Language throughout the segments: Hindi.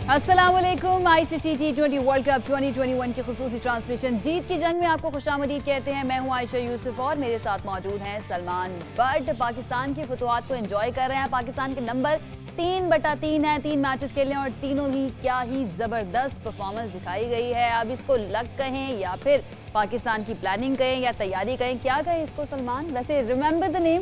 अस्सलामुअलैकुम। ICC T20 वर्ल्ड कप 2021 की खुसूसी ट्रांसमिशन जीत की जंग में आपको खुशामदीद कहते हैं। मैं हूं आयशा यूसुफ और मेरे साथ मौजूद हैं सलमान बट। पाकिस्तान की फतुहात को एंजॉय कर रहे हैं। पाकिस्तान के नंबर 3/3 है, 3 मैचेस खेले और तीनों ही क्या ही जबरदस्त परफॉर्मेंस दिखाई गई है। अब इसको लक कहें या फिर पाकिस्तान की प्लानिंग कहें या तैयारी कहें, क्या कहें इसको सलमान? वैसे remember the name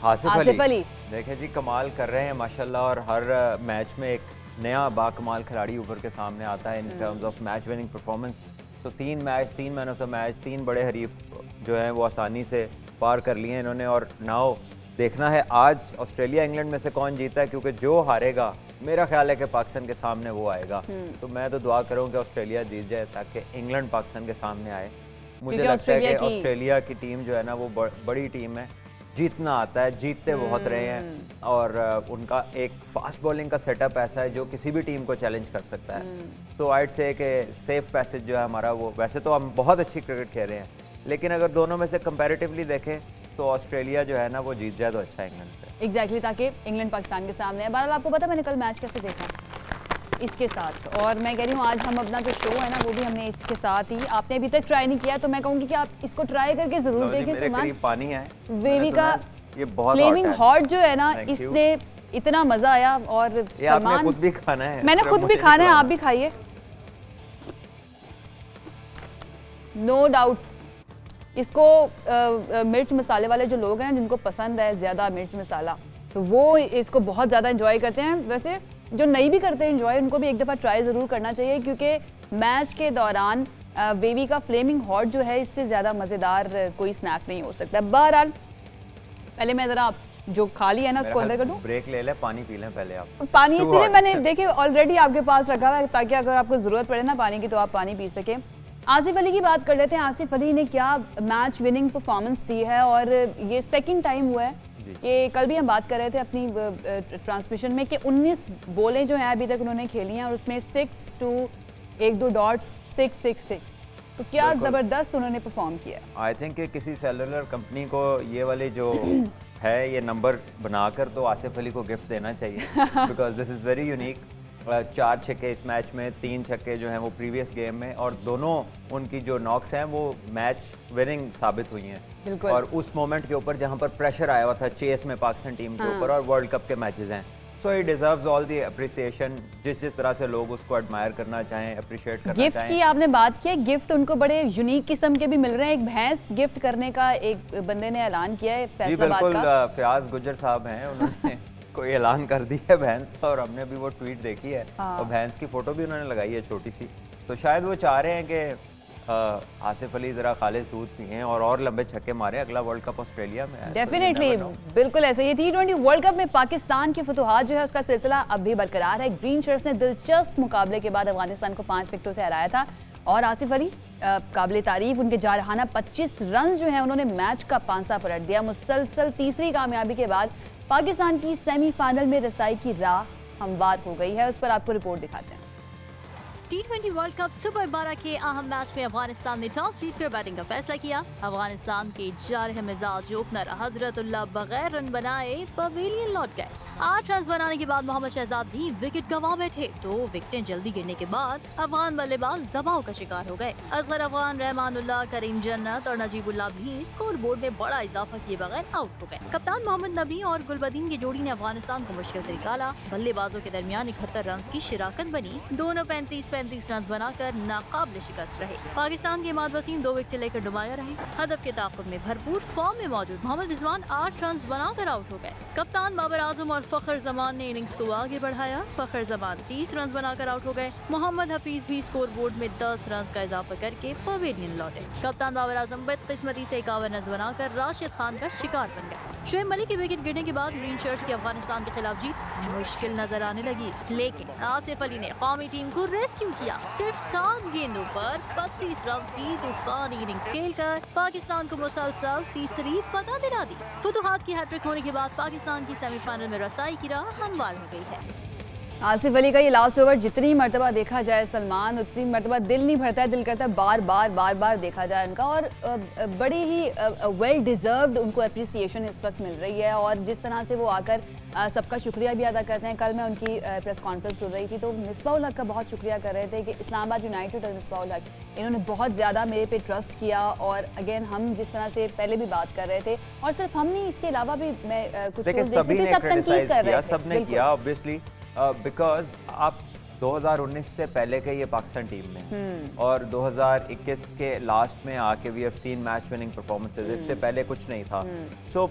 Asif Ali. देखें जी, कमाल कर रहे हैं माशाल्लाह, और हर मैच में एक नया बाकमाल खिलाड़ी ऊपर के सामने आता है in terms of match winning performance. तो 3 match, 3 man of the match, 3 बड़े हरीफ जो हैं वो आसानी से पार कर लिए इन्होंने। और नाउ देखना है आज ऑस्ट्रेलिया इंग्लैंड में से कौन जीता है, क्योंकि जो हारेगा मेरा ख्याल है कि पाकिस्तान के सामने वो आएगा। तो मैं तो दुआ करूँ कि ऑस्ट्रेलिया जीत जाए ताकि इंग्लैंड पाकिस्तान के सामने आए। मुझे लगता है कि ऑस्ट्रेलिया की टीम जो है ना वो बड़ी टीम है, जीतना आता है, जीतते बहुत रहे हैं और उनका एक फास्ट बॉलिंग का सेटअप ऐसा है जो किसी भी टीम को चैलेंज कर सकता है। सो आइड से कि सेफ पैसेज जो है हमारा, वो वैसे तो हम बहुत अच्छी क्रिकेट खेल रहे हैं, लेकिन अगर दोनों में से कंपैरेटिवली देखें तो ऑस्ट्रेलिया जो है ना वो जीत जाए तो अच्छा है इंग्लैंड से। एग्जैक्टली, ताकि इंग्लैंड पाकिस्तान के सामने है। बहरहाल आपको पता मैंने कल मैच कैसे देखा इसके साथ, और मैं कह रही हूँ आज हम अपना जो शो है ना वो भी हमने इसके साथ ही, आपने अभी तक ट्राई नहीं किया तो मैं कहूँगी कि आप इसको ट्राई करके जरूर देखें। मेरे करीब पानी है, वेवी का ये बहुत फ्लेमिंग हॉट जो है ना, इसने इतना मजा आया। और आपने खुद भी खाना है, मैंने खुद भी खाना है, आप भी खाइए, नो डाउट। इसको मिर्च मसाले वाले जो लोग हैं जिनको पसंद है ज़्यादा मिर्च मसाला, तो वो इसको बहुत ज़्यादा एंजॉय करते हैं। वैसे जो नहीं भी करते एंजॉय, उनको भी एक दफ़ा ट्राई ज़रूर करना चाहिए, क्योंकि मैच के दौरान वेवी का फ्लेमिंग हॉट जो है इससे ज़्यादा मज़ेदार कोई स्नैक नहीं हो सकता। बहरहाल पहले मैं ज़रा जो खा लिया है ना उसको अंदर कर दूं। ब्रेक ले लें, पानी पी लें पहले आप। पानी इसीलिए मैंने देखिए ऑलरेडी आपके पास रखा हुआ है ताकि अगर आपको ज़रूरत पड़े ना पानी की तो आप पानी पी सकें। आसिफ अली की बात कर लेते हैं। आसिफ अली ने क्या मैच विनिंग परफॉर्मेंस दी है, और ये सेकंड टाइम हुआ है। ये कल भी हम बात कर रहे थे अपनी ट्रांसमिशन में कि 19 बॉलें जो हैं अभी तक उन्होंने खेली हैं और उसमें 6 2 1-2 डॉट्स 6-6-6, तो क्या ज़बरदस्त उन्होंने परफॉर्म किया। आई थिंक कि किसी सेलुलर कंपनी को ये वाले जो है ये नंबर बनाकर तो आसिफ अली को गिफ्ट देना चाहिए, because this is very unique. 4 छक्के इस मैच में, 3 छक्के जो हैं वो प्रीवियस गेम में, और दोनों उनकी जो नॉक्स हैं वो मैच विनिंग साबित हुई हैं। और उस मोमेंट के ऊपर जहां पर प्रेशर आया हुआ था चेस में पाकिस्तान टीम के ऊपर, और वर्ल्ड कप के मैचेस हैं, so he deserves all the appreciation. जिस तरह से लोग उसको एडमायर करना चाहें, अप्रिशिएट करना चाहें। गिफ्ट की आपने बात की, गिफ्ट उनको बड़े यूनिक किस्म के भी मिल रहे हैं। एक भैंस गिफ्ट करने का एक बंदे ने ऐलान किया है फैसलाबाद का। बिल्कुल, फयाज गुजर साहब हैं, उन्होंने कोई ऐलान कर दी है भैंस, और हमने भी वो ट्वीट देखी है और भैंस की फोटो भी उन्होंने लगाई है छोटी सी। तो शायद वो चाह रहे हैं कि आसिफ अली जरा खालिस दूध पिए और लंबे छक्के मारे अगला वर्ल्ड कप ऑस्ट्रेलिया में। डेफिनेटली, बिल्कुल ऐसे ही। T20 वर्ल्ड कप में पाकिस्तान की फतुहात जो है उसका सिलसिला अब भी बरकरार है। ग्रीन शर्ट्स ने दिलचस्प मुकाबले के बाद अफगानिस्तान को 5 विकेटों से हराया था, और आसिफ अली काबिल तारीफ उनके जारहाना 25 रन जो हैं उन्होंने मैच का पांसा पलट दिया। मुसलसल तीसरी कामयाबी के बाद पाकिस्तान की सेमीफाइनल में रसाई की राह हमवार हो गई है। उस पर आपको रिपोर्ट दिखाते हैं। T20 वर्ल्ड कप सुपर 12 के अहम मैच में अफगानिस्तान ने टॉस जीतकर बैटिंग का फैसला किया। अफगानिस्तान के जारह मिजाज ओपनर हजरतुल्लाह बगैर रन बनाए पवेलियन लौट गए। 8 रन बनाने के बाद मोहम्मद शहजाद भी विकेट गंवा बैठे, तो विकेटें जल्दी गिरने के बाद अफगान बल्लेबाज दबाव का शिकार हो गए। असगर अफगान, रहमानुल्लाह, करीम जन्नत और नजीबुल्लाह भी स्कोर बोर्ड में बड़ा इजाफा किए बगैर आउट हो गए। कप्तान मोहम्मद नबी और गुलबदीन की जोड़ी ने अफगानिस्तान को मुश्किल से निकाला। बल्लेबाजों के दरमियान 71 रन की शिराकत बनी। दोनों 35 रन बनाकर नाकाबिल शिकस्त रहे। पाकिस्तान के इमाद वसीम 2 विकेट लेकर डुबाया रहे। हदफ के ताक़ुब में भरपूर फॉर्म में मौजूद मोहम्मद रिजवान 8 रन बनाकर आउट हो गए। कप्तान बाबर आजम और फखर जमान ने इनिंग्स को आगे बढ़ाया। फखर जमान 30 रन बनाकर आउट हो गए। मोहम्मद हफीज भी स्कोर बोर्ड में 10 रन का इजाफा करके पवेलियन लौटे। कप्तान बाबर आजम बदकिस्मती से 51 रन बनाकर राशिद खान का शिकार बन गए। शुएब मलिक की विकेट गिरने के बाद ग्रीन शर्ट्स की अफगानिस्तान के खिलाफ जीत मुश्किल नजर आने लगी, लेकिन आसिफ अली ने कौमी टीम को रेस्क्यू किया। सिर्फ 7 गेंदों पर 25 रन की तूफानी इनिंग्स खेलकर पाकिस्तान को मुसलसल तीसरी फतह दिला दी। फतुहात की हैट्रिक होने के बाद पाकिस्तान की सेमीफाइनल में रसाई की राह हमवार हो गई है। आसिफ अली का ये लास्ट ओवर जितनी मर्तबा देखा जाए सलमान, उतनी मर्तबा दिल नहीं भरता है, दिल करता है बार बार देखा जाए उनका। और बड़ी ही वेल डिज़र्व्ड उनको अप्रिसिएशन इस वक्त मिल रही है, और जिस तरह से वो आकर सबका शुक्रिया भी अदा करते हैं। कल मैं उनकी प्रेस कॉन्फ्रेंस सुन रही थी तो मिसबाह-उल हक का बहुत शुक्रिया कर रहे थे कि इस्लामाबाद यूनाइटेड और मिसबाह-उल हक इन्होंने बहुत ज़्यादा मेरे पे ट्रस्ट किया। और अगेन हम जिस तरह से पहले भी बात कर रहे थे, और सिर्फ हम नहीं, इसके अलावा भी मैं कुछ देखिए सभी ने क्रिटिसाइज किया, सबने किया ऑब्वियसली, बिकॉज आप 2019 से पहले के ये पाकिस्तान टीम में और 2021 के लास्ट में आके we have seen match winning performances, इससे पहले कुछ नहीं था। So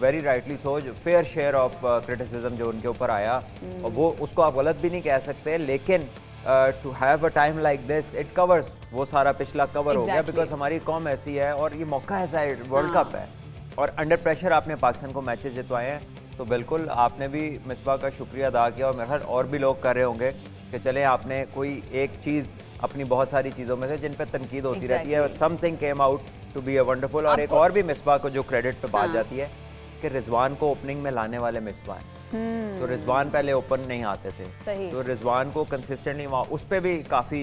very rightly so fair share of criticism जो उनके ऊपर आया, और वो उसको आप गलत भी नहीं कह सकते, लेकिन to have a time like this it covers, वो सारा पिछला कवर हो गया, बिकॉज हमारी कौम ऐसी है और ये मौका ऐसा है, वर्ल्ड कप है और अंडर प्रेशर आपने पाकिस्तान को मैचेस जितवाए हैं। तो बिल्कुल आपने भी मिसबाह का शुक्रिया अदा किया, और मेरे ख्याल और भी लोग कर रहे होंगे कि चले आपने कोई एक चीज़ अपनी बहुत सारी चीज़ों में से जिन पर तनकीद होती रहती है, something came out to be a wonderful. और एक और भी मिसबाह को जो क्रेडिट पे बात जाती है कि रिजवान को ओपनिंग में लाने वाले मिसबाह हैं। तो रिजवान पहले ओपन नहीं आते थे, तो रिजवान को कंसिस्टेंटली वहाँ उस पर भी काफ़ी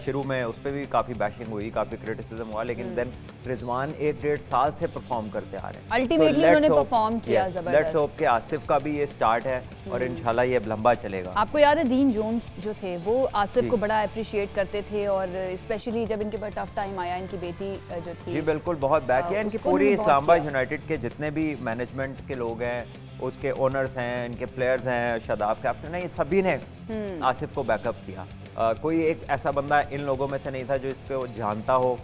शुरू में उस पर भी काफ़ी बैशिंग हुई, काफ़ी क्रिटिसिज्म हुआ, लेकिन देन रिजवान 1-1.5 साल से परफॉर्म करते आ रहे हैं। अल्टीमेटली उन्होंने परफॉर्म किया जबरदस्त। लेट्स होप कि आसिफ का भी ये स्टार्ट है और इंशाल्लाह ये लंबा चलेगा। आपको याद है दीन जोन्स जो थे वो आसिफ को बड़ा अप्रिशिएट करते थे, और स्पेशली जब इनके ऊपर टफ टाइम आया, इनकी बेटी जो थी, जी बिल्कुल, बहुत बैक किया इनकी पूरी इस्लामाबाद यूनाइटेड के जितने भी मैनेजमेंट के लोग हैं, उसके ओनर्स हैं, इनके प्लेयर्स हैं, शादाब कैप्टन है, ये सभी ने आसिफ को बैकअप किया। कोई एक ऐसा बंदा इन लोगों में से नहीं था जो इसको जानता हो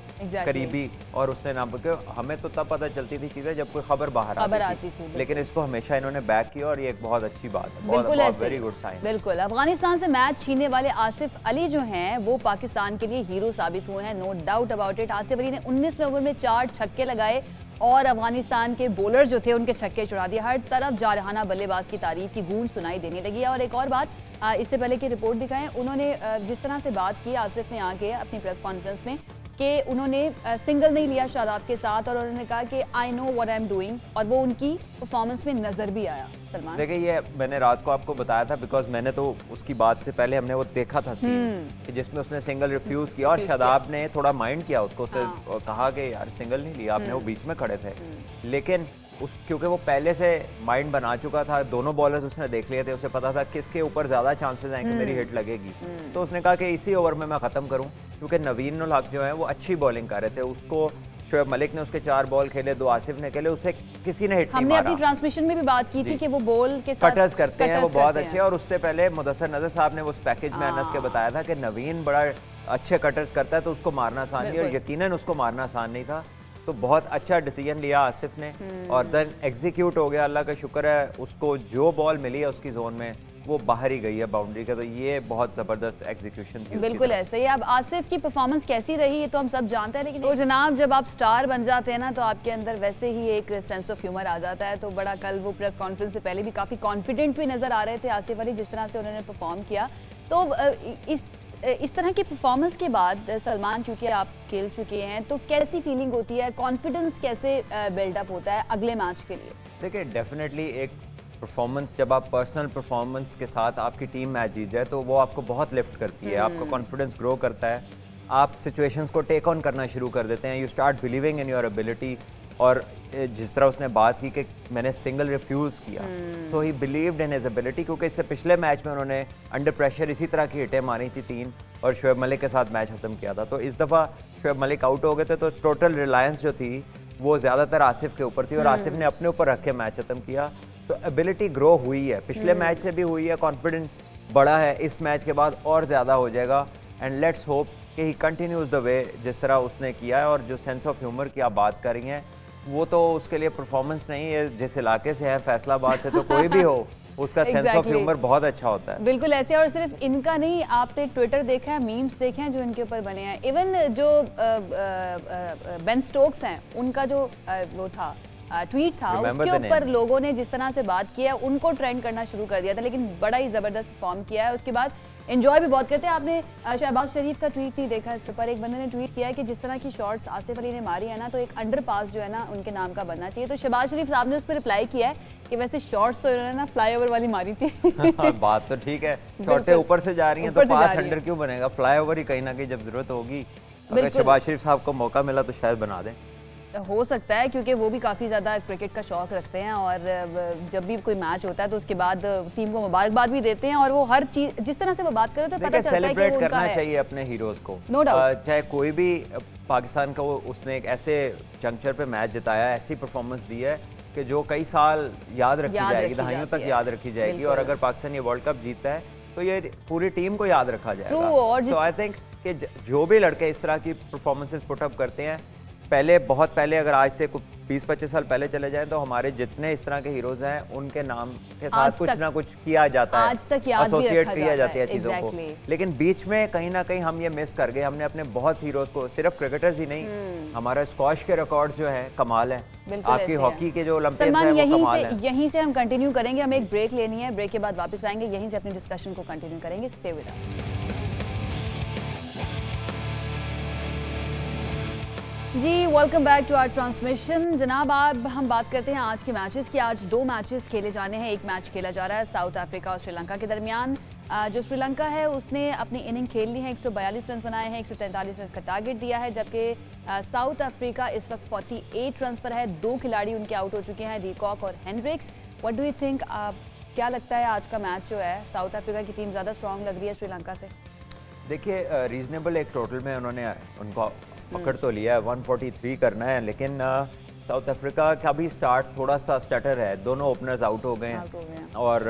करीबी, और उसने नाम, क्योंकि हमें तो तब पता चलती थी चीज़ें जब कोई खबर बाहर आती थी, लेकिन इसको हमेशा इन्होंने बैक किया और ये एक बहुत अच्छी बात है, बहुत वेरी गुड साइन। बिल्कुल, अफगानिस्तान से मैच छीनने वाले आसिफ अली जो हैं वो पाकिस्तान के लिए हीरो साबित हुए हैं, no doubt about it. Asif Ali ने 19वें ओवर में 4 छक्के लगाए और अफगानिस्तान के बॉलर जो थे उनके छक्के छुड़ा दिए। हर तरफ जारहाना बल्लेबाज की तारीफ की गूंज सुनाई देने लगी है। और एक और बात, इससे पहले की रिपोर्ट दिखाएं, उन्होंने जिस तरह से बात की आसिफ ने आके अपनी प्रेस कॉन्फ्रेंस में कि उन्होंने सिंगल नहीं लिया शादाब के साथ, और उन्होंने कहा कि I know what I am doing, और वो उनकी परफॉर्मेंस में नजर भी आया। सलमान देखिए ये मैंने रात को आपको बताया था, बिकॉज मैंने तो उसकी बात से पहले हमने वो देखा था सीन कि जिसमें उसने सिंगल रिफ्यूज किया, और शादाब ने थोड़ा माइंड किया उसको, उसने कहा कि यार सिंगल नहीं लिया आपने, वो बीच में खड़े थे, लेकिन क्योंकि वो पहले से माइंड बना चुका था, दोनों बॉलर्स उसने देख लिए थे, उसे पता था किसके ऊपर ज़्यादा चांसेस हैं कि मेरी हिट लगेगी, तो उसने कहा कि इसी ओवर में मैं ख़त्म करूं, क्योंकि नवीन उल हक जो है वो अच्छी बॉलिंग कर रहे थे, उसको शोएब मलिक ने उसके 4 बॉल खेले, 2 आसिफ ने खेले, उसे किसी ने हिट नहीं मारा। हमने अपनी ट्रांसमिशन में भी बात की थी कि वो बॉल के साथ कटर्स करते हैं, वो बहुत अच्छे हैं। और उससे पहले मुदस्सर नजर साहब ने उस पैकेज में अनस के बताया था कि नवीन बड़ा अच्छे कटर्स करता है, तो उसको मारना आसान नहीं, और यकीनन उसको मारना आसान नहीं था, तो बहुत अच्छा डिसीजन लिया आसिफ ने, और देन एग्जीक्यूट हो गया, अल्लाह का शुक्र है, उसको जो बॉल मिली है उसकी जोन में वो बाहर ही गई है बाउंड्री का, तो ये बहुत ज़बरदस्त एग्जीक्यूशन थी। बिल्कुल ऐसे ही। अब आसिफ की परफॉर्मेंस कैसी रही ये तो हम सब जानते हैं, लेकिन तो जनाब जब आप स्टार बन जाते हैं ना तो आपके अंदर वैसे ही एक सेंस ऑफ ह्यूमर आ जाता है। तो बड़ा कल वो प्रेस कॉन्फ्रेंस से पहले भी काफ़ी कॉन्फिडेंट भी नज़र आ रहे थे आसिफ अली, जिस तरह से उन्होंने परफॉर्म किया। तो इस तरह की परफॉर्मेंस के बाद सलमान, चूँकि आप खेल चुके हैं, तो कैसी फीलिंग होती है, कॉन्फिडेंस कैसे बिल्डअप होता है अगले मैच के लिए? देखिए डेफिनेटली एक परफॉर्मेंस, जब आप पर्सनल परफॉर्मेंस के साथ आपकी टीम मैच जीत जाए तो वो आपको बहुत लिफ्ट करती है, आपका कॉन्फिडेंस ग्रो करता है, आप सिचुएशंस को टेक ऑन करना शुरू कर देते हैं, you start believing in your ability. और जिस तरह उसने बात की कि मैंने सिंगल रिफ्यूज़ किया, तो ही बिलीव्ड इन हिज एबिलिटी, क्योंकि इससे पिछले मैच में उन्होंने अंडर प्रेशर इसी तरह की हिटें मारी थी 3, और शोएब मलिक के साथ मैच खत्म किया था। तो इस दफ़ा शोएब मलिक आउट हो गए थे, तो टोटल रिलायंस जो थी वो ज़्यादातर आसिफ के ऊपर थी, और आसिफ ने अपने ऊपर रख के मैच खत्म किया। तो एबिलिटी ग्रो हुई है, पिछले मैच से भी हुई है, कॉन्फिडेंस बढ़ा है, इस मैच के बाद और ज़्यादा हो जाएगा, एंड लेट्स होप कि ही कंटिन्यूज़ द वे जिस तरह उसने किया है। और जो सेंस ऑफ ह्यूमर की आप बात कर रही हैं, वो तो उसके लिए परफॉर्मेंस नहीं है, जिस इलाके से है फैसलाबाद से, तो कोई भी हो उसका सेंस ऑफ ह्यूमर बहुत अच्छा होता है। बिल्कुल ऐसे, और सिर्फ इनका नहीं, आपने ट्विटर देखा है, मीम्स देखे हैं जो इनके ऊपर बने हैं, इवन जो बेन स्टोक्स हैं उनका जो वो था ट्वीट था, उसके ऊपर लोगों ने जिस तरह से बात की है उनको ट्रेंड करना शुरू कर दिया था, लेकिन बड़ा ही ज़बरदस्त परफॉर्म किया है। उसके बाद एंजॉय भी बहुत करते हैं। आपने शहबाज शरीफ का ट्वीट नहीं देखा इस पर, एक बंदे ने ट्वीट किया है कि जिस तरह की शॉट्स आसिफ अली ने मारी है ना, तो एक अंडरपास जो है ना उनके नाम का बनना चाहिए। तो शहबाज शरीफ साहब ने उस पर रिप्लाई किया है कि वैसे शॉट्स तो इन्होंने ना फ्लाईओवर वाली मारी थी। बात तो ठीक है, शॉटें ऊपर से जा रही हैं तो पास अंडर क्यों बनेगा, फ्लाईओवर ही कहीं ना कहीं जब जरूरत होगी। अगर शहबाज शरीफ साहब को मौका मिला तो शायद बना दें, हो सकता है, क्योंकि वो भी काफ़ी ज़्यादा क्रिकेट का शौक रखते हैं और जब भी कोई मैच होता है तो उसके बाद टीम को मुबारकबाद भी देते हैं और वो हर चीज़ जिस तरह से वो बात करें तो पता चलता है कि सेलिब्रेट करना चाहिए अपने हीरोज़ को। नो डाउट, चाहे कोई भी पाकिस्तान का उसने एक ऐसे जंक्चर पे मैच जिताया, ऐसी परफॉर्मेंस दी है कि जो कई साल याद रखी जाएगी, दहाइयों तक याद रखी जाएगी। और अगर पाकिस्तान ये वर्ल्ड कप जीतता है तो ये पूरी टीम को याद रखा जाएगा। तो आई थिंक कि जो भी लड़के इस तरह की परफॉर्मेंसेस पुट अप करते हैं, बहुत पहले अगर आज से 20-25 साल पहले चले जाएं तो हमारे जितने इस तरह के हीरोज हैं उनके नाम के साथ कुछ ना कुछ किया जाता है, आज तक याद एसोसिएट किया जाता है चीज़ों को। लेकिन बीच में कहीं ना कहीं हम ये मिस कर गए, हमने अपने बहुत हीरोज को, सिर्फ क्रिकेटर्स ही नहीं, हमारा स्क्वॉश के रिकॉर्ड्स जो है कमाल है, आपकी हॉकी के जो ओलंपिक्स हैं वो कमाल है। यहीं से हम कंटिन्यू करेंगे, हमें एक ब्रेक लेनी है, ब्रेक के बाद वापस आएंगे, यहीं से अपनी डिस्कशन को कंटिन्यू करेंगे। Stay with us. जी welcome back to our transmission. जनाब अब हम बात करते हैं आज के मैचेस की। आज 2 मैचेस खेले जाने हैं। एक मैच खेला जा रहा है साउथ अफ्रीका और श्रीलंका के दरमियान। जो श्रीलंका है उसने अपनी इनिंग खेल ली है, 142 रन बनाए हैं, 143 रन का टारगेट दिया है, जबकि साउथ अफ्रीका इस वक्त 48 रन पर है। 2 खिलाड़ी उनके आउट हो चुके हैं, डीकॉक और Hendricks. What do you think, क्या लगता है आज का मैच जो है साउथ अफ्रीका की टीम ज़्यादा स्ट्रॉन्ग लग रही है श्रीलंका से? देखिए रीजनेबल एक टोटल में उन्होंने उनको पकड़ तो लिया है, 143 करना है, लेकिन साउथ अफ्रीका का भी स्टार्ट थोड़ा सा स्टटर है। दोनों ओपनर्स आउट हो गए हैं और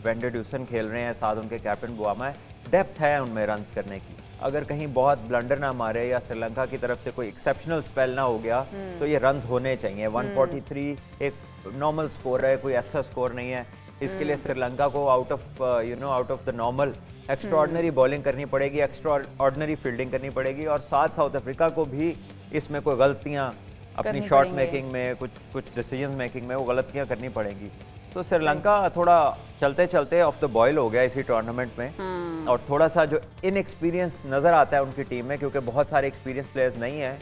वेन डे ड्यूसन खेल रहे हैं, साथ उनके कैप्टन बुआमा है। डेप्थ है उनमें रन्स करने की, अगर कहीं बहुत ब्लंडर ना मारे या श्रीलंका की तरफ से कोई एक्सेप्शनल स्पेल ना हो गया तो ये रन्स होने चाहिए। 143 एक नॉर्मल स्कोर है, कोई ऐसा स्कोर नहीं है। इसके लिए श्रीलंका को out of the normal extraordinary bowling करनी पड़ेगी, एक्स्ट्राऑर्डिनरी फील्डिंग करनी पड़ेगी, और साथ साउथ अफ्रीका को भी इसमें कोई गलतियां अपनी शॉट मेकिंग में, कुछ डिसीजन मेकिंग में वो गलतियां करनी पड़ेंगी। तो श्रीलंका थोड़ा चलते चलते ऑफ द बॉयल हो गया इसी टूर्नामेंट में, और थोड़ा सा जो इनएक्सपीरियंस नज़र आता है उनकी टीम में, क्योंकि बहुत सारे एक्सपीरियंस प्लेयर्स नहीं हैं,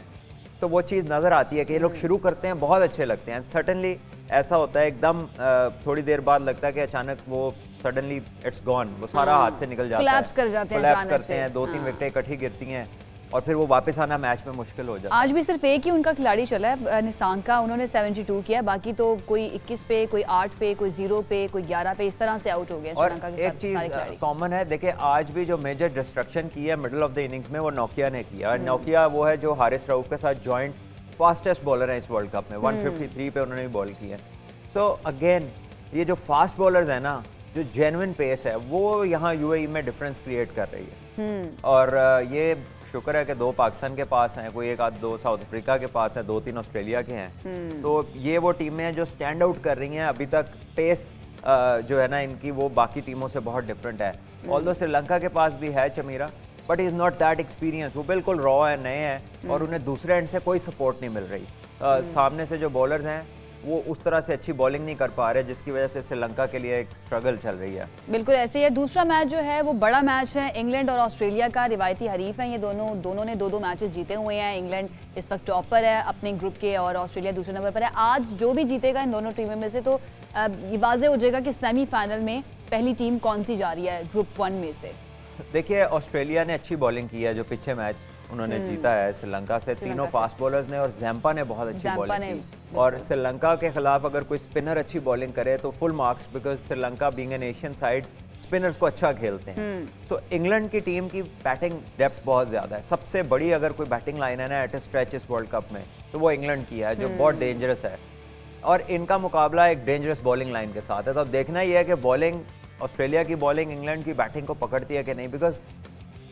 तो वो चीज़ नज़र आती है कि ये लोग शुरू करते हैं बहुत अच्छे लगते हैं, सडनली ऐसा होता है एकदम थोड़ी देर बाद लगता है कि अचानक वो सडनली इट्स गॉन, वो सारा हाथ से निकल जाता है, कोलैप्स कर जाते हैं, कोलैप्स करते हैं, 2-3 विकेटें इकट्ठी गिरती हैं और फिर वो वापस आना मैच में मुश्किल हो जाता है। आज भी सिर्फ एक ही उनका खिलाड़ी चला है निसांका, उन्होंने 72 किया, बाकी तो कोई 21 पे, कोई 8 पे, कोई 0 पे, कोई 11 पे, इस तरह से आउट हो गए। और एक चीज़ कॉमन है, देखिए आज भी जो मेजर डिस्ट्रक्शन की है मिडिल ऑफ द इनिंग्स में वो नोकिया ने किया। नोकिया वो है जो हारिस रऊफ के साथ जॉइंट फास्टेस्ट बॉलर है इस वर्ल्ड कप में, 153 पे उन्होंने बॉल की है। सो अगेन ये जो फास्ट बॉलर्स है ना, जो जेन्युइन पेस है, वो यहाँ यूएई में डिफरेंस क्रिएट कर रही है। और ये शुक्र है कि 2 पाकिस्तान के पास हैं, कोई 1-2 साउथ अफ्रीका के पास है, 2-3 ऑस्ट्रेलिया के हैं। तो ये वो टीमें हैं जो स्टैंड आउट कर रही हैं अभी तक। पेस जो है ना इनकी, वो बाकी टीमों से बहुत डिफरेंट है। ऑल्दो श्रीलंका के पास भी है Chameera, but is not that experience, वो बिल्कुल रॉ है, नए हैं, और उन्हें दूसरे एंड से कोई सपोर्ट नहीं मिल रही। सामने से जो बॉलर्स हैं वो उस तरह से अच्छी बॉलिंग नहीं कर पा रहे, जिसकी वजह से श्रीलंका के लिए एक स्ट्रगल चल रही है। बिल्कुल ऐसे ही है। दूसरा मैच जो है वो बड़ा मैच है, इंग्लैंड और ऑस्ट्रेलिया का, रिवायती हरीफ हैं ये दोनों ने 2-2 मैचेस जीते हुए हैं। इंग्लैंड इस वक्त टॉपर है अपने ग्रुप के और ऑस्ट्रेलिया दूसरे नंबर पर है। आज जो भी जीतेगा इन दोनों टीमों में से तो ये वाज़ेह हो जाएगा कि सेमीफाइनल में पहली टीम कौन सी जा रही है ग्रुप 1 में से। देखिए ऑस्ट्रेलिया ने अच्छी बॉलिंग की है, जो पिछले मैच उन्होंने जीता है श्रीलंका से, तीनों फास्ट बॉलर्स ने, और जैम्पा ने बहुत अच्छी बॉलिंग की। और श्रीलंका के खिलाफ अगर कोई स्पिनर अच्छी बॉलिंग करे तो full marks, because Sri Lanka being an Asian side spinners को अच्छा खेलते हैं। सो इंग्लैंड की टीम की बैटिंग डेप्थ बहुत ज़्यादा है। सबसे बड़ी अगर कोई बैटिंग लाइन है ना एट ए स्ट्रेच इस वर्ल्ड कप में, तो वो इंग्लैंड की है, जो बहुत डेंजरस है, और इनका मुकाबला एक डेंजरस बॉलिंग लाइन के साथ है। तो अब देखना ही है कि बॉलिंग, ऑस्ट्रेलिया की बॉलिंग इंग्लैंड की बैटिंग को पकड़ती है कि नहीं, बिकॉज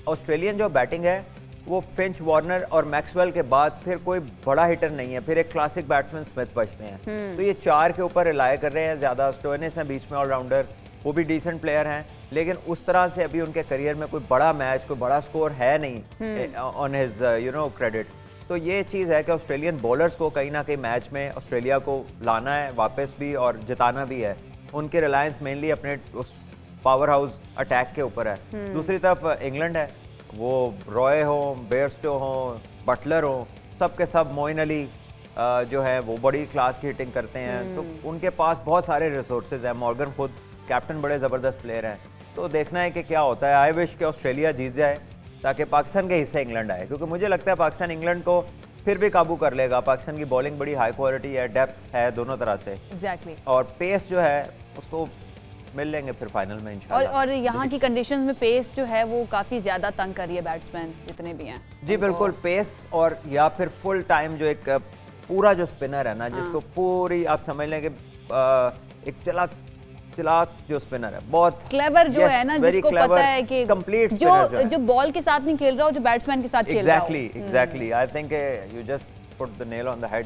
ऑस्ट्रेलियन जो बैटिंग है वो फिंच, वार्नर और मैक्सवेल के बाद फिर कोई बड़ा हिटर नहीं है, फिर एक क्लासिक बैट्समैन स्मिथ बचते हैं। तो ये 4 के ऊपर रिलाय कर रहे हैं ज़्यादा। स्टोइनिस हैं बीच में ऑलराउंडर, वो भी डिसेंट प्लेयर हैं, लेकिन उस तरह से अभी उनके करियर में कोई बड़ा मैच, कोई बड़ा स्कोर है नहीं ऑन हिज क्रेडिट। तो ये चीज़ है कि ऑस्ट्रेलियन बॉलर्स को कहीं ना कहीं मैच में ऑस्ट्रेलिया को लाना है वापस भी और जिताना भी है। उनके रिलायंस मेनली अपने उस पावर हाउस अटैक के ऊपर है। दूसरी तरफ इंग्लैंड है, वो रॉय हो, बेयरस्टो हो, बटलर हो, सब के सब मोइन अली जो है वो बड़ी क्लास की हिटिंग करते हैं, तो उनके पास बहुत सारे रिसोर्सेज हैं। मॉर्गन खुद कैप्टन बड़े ज़बरदस्त प्लेयर हैं, तो देखना है कि क्या होता है। आई विश कि ऑस्ट्रेलिया जीत जाए ताकि पाकिस्तान के हिस्से इंग्लैंड आए, क्योंकि मुझे लगता है पाकिस्तान इंग्लैंड को फिर भी काबू कर लेगा। पाकिस्तान की बॉलिंग बड़ी हाई क्वालिटी है, डेप्थ है दोनों तरह से, और पेस जो है उसको मिल लेंगे फिर फाइनल में इंशाल्लाह। और यहाँ की कंडीशंस में पेस जो है वो काफ़ी ज़्यादा तंग कर रही है बैट्समैन जितने भी हैं। जी बिल्कुल, पेस और या फिर फुल टाइम जो एक पूरा जो स्पिनर है ना, जिसको पूरी आप समझ लें कि एक चलाक जो स्पिनर है, बहुत क्लेवर जो है ना, जिसको पता है कि कंप्लीट जो बॉल के साथ नहीं खेल रहा हो, जो बैट्समैन के साथ खेल रहा हो। Exactly I think you just put the nail on the head.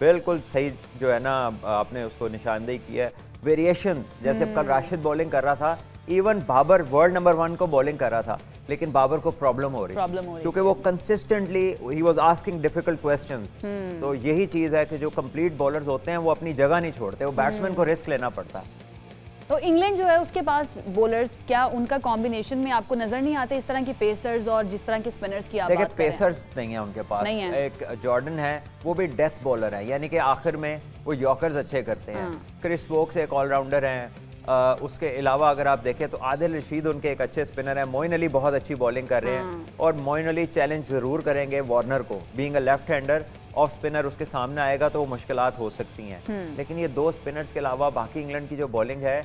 बिल्कुल सही जो है ना, आपने उसको निशानदेही की है। वेरिएशंस, जैसे कल राशिद बॉलिंग कर रहा था, इवन बाबर वर्ल्ड नंबर 1 को बॉलिंग कर रहा था, लेकिन बाबर को प्रॉब्लम हो रही क्योंकि वो consistently he was asking difficult questions. तो यही चीज़ है कि जो कंप्लीट बॉलर्स होते हैं वो अपनी जगह नहीं छोड़ते, वो बैट्समैन को रिस्क लेना पड़ता है। तो इंग्लैंड जो है उसके पास बॉलर्स, क्या उनका कॉम्बिनेशन में आपको नजर नहीं आते इस तरह के पेसर्स और जिस तरह के स्पिनर्स की आप बात कर रहे हैं? पेसर्स नहीं है उनके पास, नहीं है। एक जॉर्डन है, वो भी डेथ बॉलर है, यानी कि आखिर में वो यॉर्कर्स अच्छे करते हैं। क्रिस वोक्स एक ऑलराउंडर हैं। उसके अलावा अगर आप देखें तो आदिल रशीद उनके एक अच्छे स्पिनर हैं। मोइन अली बहुत अच्छी बॉलिंग कर रहे हैं, और मोइन अली चैलेंज ज़रूर करेंगे वार्नर को। Being a left hander, off spinner उसके सामने आएगा तो वो मुश्किलात हो सकती हैं। लेकिन ये 2 स्पिनर्स के अलावा बाकी इंग्लैंड की जो बॉलिंग है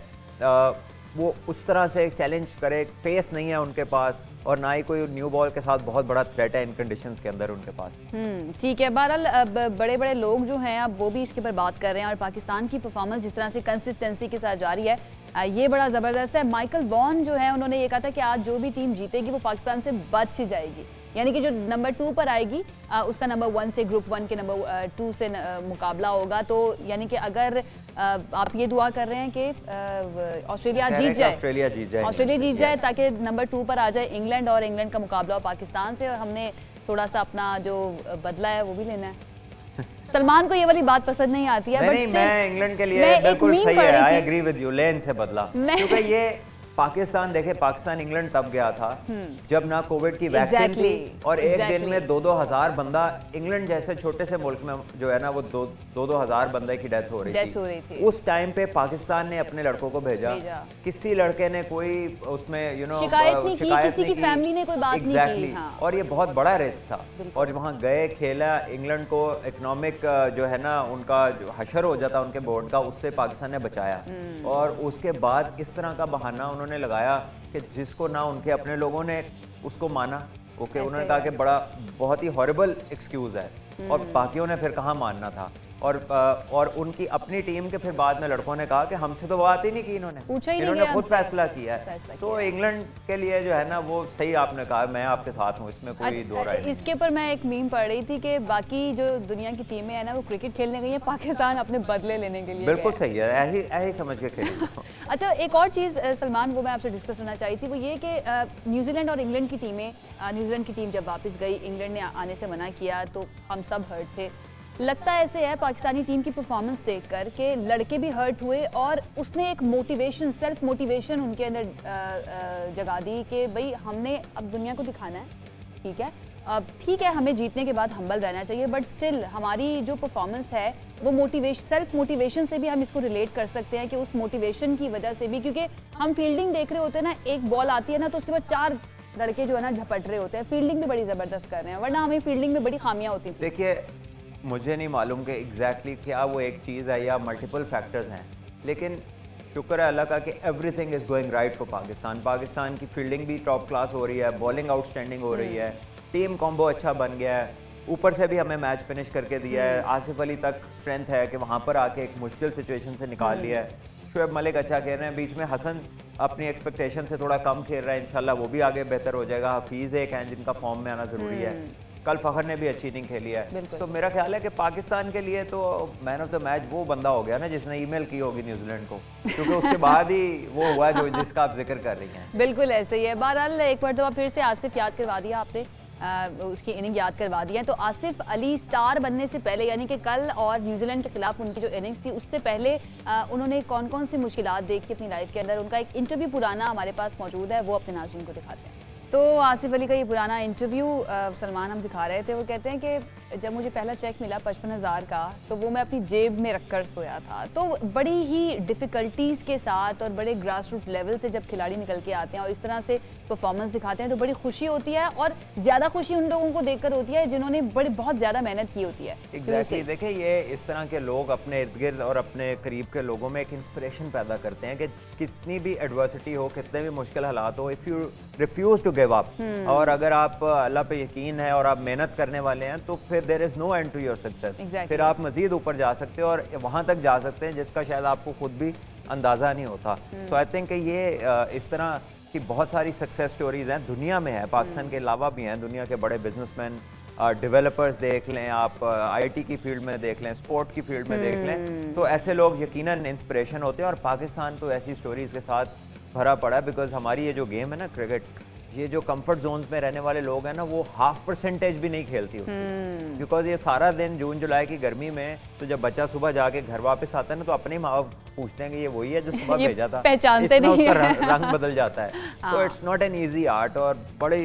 वो उस तरह से चैलेंज करे, पेस नहीं है उनके पास, और ना ही कोई न्यू बॉल के साथ बहुत बड़ा थ्रेट है इन कंडीशंस के अंदर उनके पास। ठीक है, बहरहाल बड़े बड़े लोग जो हैं अब वो भी इसके ऊपर बात कर रहे हैं, और पाकिस्तान की परफॉर्मेंस जिस तरह से कंसिस्टेंसी के साथ जारी है ये बड़ा ज़बरदस्त है। माइकल वॉन जो है उन्होंने ये कहा था कि आज जो भी टीम जीतेगी वो पाकिस्तान से बच ही जाएगी, यानी कि जो नंबर 2 पर आएगी उसका नंबर 1 से, ग्रुप 1 के नंबर 2 से मुकाबला होगा। तो यानी कि अगर आप ये दुआ कर रहे हैं कि ऑस्ट्रेलिया जीत जाए ताकि नंबर 2 पर आ जाए इंग्लैंड, और इंग्लैंड का मुकाबला हो पाकिस्तान से, और हमने थोड़ा सा अपना जो बदला है वो भी लेना है। सलमान को ये वाली बात पसंद नहीं आती है, नहीं, मैं इंग्लैंड के लिए बिल्कुल सही है, आई एग्री विद यू, लेन से बदला, क्योंकि ये पाकिस्तान, देखे पाकिस्तान इंग्लैंड तब गया था जब ना कोविड की वैक्सीन थी, और एक दिन में 2-2 हज़ार बंदा, इंग्लैंड जैसे छोटे से मुल्क में जो है ना वो 2-2 हज़ार बंदे की डेथ हो रही थी। उस टाइम पे पाकिस्तान ने अपने लड़कों को भेजा, किसी लड़के ने कोई उसमें शिकायत नहीं की, किसी की फैमिली ने कोई बात नहीं की। हाँ। और ये बहुत बड़ा रिस्क था, और वहाँ गए, खेला, इंग्लैंड को इकोनॉमिक जो है ना उनका जो हशर हो जाता उनके बोर्ड का, उससे पाकिस्तान ने बचाया। और उसके बाद इस तरह का बहाना उन्होंने लगाया कि जिसको ना उनके अपने लोगों ने उसको माना। ओके, उन्होंने कहा कि बड़ा बहुत ही हॉरिबल एक्सक्यूज है, और बाकियों ने फिर कहाँ मानना था। और उनकी अपनी टीम के फिर बाद में लड़कों ने कहा कि हमसे तो बात ही नहीं की, इन्होंने खुद फैसला किया है। तो इंग्लैंड के लिए जो है ना वो सही आपने कहा, मैं आपके साथ हूँ, इसमें कोई दो राय नहीं। इसके ऊपर मैं एक मीम पढ़ रही थी कि बाकी जो दुनिया की टीमें हैं ना वो क्रिकेट खेलने गई है, पाकिस्तान अपने बदले लेने के लिए। बिल्कुल सही है, यही समझ के खेली। अच्छा, एक और चीज़ सलमान वो मैं आपसे डिस्कस करना चाहिए थी, वो ये कि न्यूजीलैंड और इंग्लैंड की टीमें, न्यूजीलैंड की टीम जब वापस गई, इंग्लैंड ने आने से मना किया तो हम सब हर्ट थे। लगता ऐसे है पाकिस्तानी टीम की परफॉर्मेंस देखकर कि लड़के भी हर्ट हुए, और उसने एक मोटिवेशन, सेल्फ मोटिवेशन उनके अंदर जगा दी कि भाई हमने अब दुनिया को दिखाना है। ठीक है, अब ठीक है हमें जीतने के बाद हम्बल रहना चाहिए, बट स्टिल हमारी जो परफॉर्मेंस है वो मोटिवेशन, सेल्फ मोटिवेशन से भी हम इसको रिलेट कर सकते हैं कि उस मोटिवेशन की वजह से भी, क्योंकि हम फील्डिंग देख रहे होते हैं ना, एक बॉल आती है ना तो उसके बाद 4 लड़के जो है ना झपट रहे होते हैं, फील्डिंग भी बड़ी ज़बरदस्त कर रहे हैं, वरना हमें फील्डिंग में बड़ी खामियां होती थी। देखिए, मुझे नहीं मालूम कि एग्जैक्टली क्या वो एक चीज़ है या मल्टीपल फैक्टर्स हैं, लेकिन शुक्र है अल्लाह का कि everything is going right for Pakistan. Pakistan की फील्डिंग भी टॉप क्लास हो रही है, बॉलिंग आउटस्टैंडिंग हो रही है, टीम कॉम्बो अच्छा बन गया है, ऊपर से भी हमें मैच फिनिश करके दिया है। आसिफ अली तक स्ट्रेंथ है कि वहाँ पर आके एक मुश्किल सिचुएशन से निकाल लिया है। शुएब मलिक अच्छा खेल रहे हैं, बीच में हसन अपनी एक्सपेक्टेशन से थोड़ा कम खेल रहा है, इंशाल्लाह वो भी आगे बेहतर हो जाएगा। हफीज़ एक हैं जिनका फॉर्म में आना ज़रूरी है, कल फखर ने भी अच्छी इनिंग खेली है। तो मेरा ख्याल है कि पाकिस्तान के लिए तो मैन ऑफ द मैच वो बंदा हो गया ना जिसने ईमेल की होगी न्यूजीलैंड को, क्योंकि उसके बाद ही वो हुआ जो जिसका आप जिक्र कर रही हैं। बिल्कुल ऐसे ही है। बहरहाल एक बार तो फिर से आसिफ याद करवा दिया आपने उसकी इनिंग याद करवा दी है। तो आसिफ अली स्टार बनने से पहले यानी कि कल और न्यूजीलैंड के खिलाफ उनकी जो इनिंग्स थी उससे पहले उन्होंने कौन कौन सी मुश्किलात देखी अपनी लाइफ के अंदर, उनका एक इंटरव्यू पुराना हमारे पास मौजूद है, वो अपने नाज़रीन को दिखाते हैं। तो आसिफ अली का ये पुराना इंटरव्यू सलमान हम दिखा रहे थे। वो कहते हैं कि जब मुझे पहला चेक मिला 55,000 का तो वो मैं अपनी जेब में रखकर सोया था। तो बड़ी ही डिफ़िकल्टीज़ के साथ और बड़े ग्रास रूट लेवल से जब खिलाड़ी निकल के आते हैं और इस तरह से परफॉर्मेंस दिखाते हैं तो बड़ी खुशी होती है, और ज़्यादा खुशी उन लोगों को देखकर होती है जिन्होंने बहुत ज़्यादा मेहनत की होती है। एग्जैक्टली देखिए, ये इस तरह के लोग अपने इर्द गिर्द और अपने करीब के लोगों में एक इंस्पिरेशन पैदा करते हैं कि कितनी भी एडवर्सिटी हो, कितने भी मुश्किल हालात हो, if you refuse to give up, और अगर आप अल्लाह पे यकीन है और आप मेहनत करने वाले हैं तो फिर there is no end to your success. फिर आप मजीद ऊपर जा सकते हो और वहाँ तक जा सकते हैं जिसका शायद आपको खुद भी अंदाज़ा नहीं होता। तो आई थिंक ये इस तरह की बहुत सारी सक्सेस स्टोरीज हैं, दुनिया में है, पाकिस्तान के अलावा भी हैं। दुनिया के बड़े बिजनेसमैन, डेवलपर्स देख लें आप, आईटी की फील्ड में देख लें, स्पोर्ट की फील्ड में देख लें, तो ऐसे लोग यकीनन इंस्पिरेशन होते हैं। और पाकिस्तान तो ऐसी स्टोरीज के साथ भरा पड़ा है, बिकॉज हमारी ये जो गेम है ना क्रिकेट, ये जो कंफर्ट जोन्स में रहने वाले लोग हैं ना, वो 0.5% भी नहीं खेलती होती, बिकॉज ये सारा दिन जून जुलाई की गर्मी में, तो जब बच्चा सुबह जाके घर वापस आता है ना तो अपने ही माँ बाप पूछते हैं कि ये वही है जो सुबह भेजा था, पहचानते नहीं उसका रंग बदल जाता है। तो it's not an easy art, और बड़ी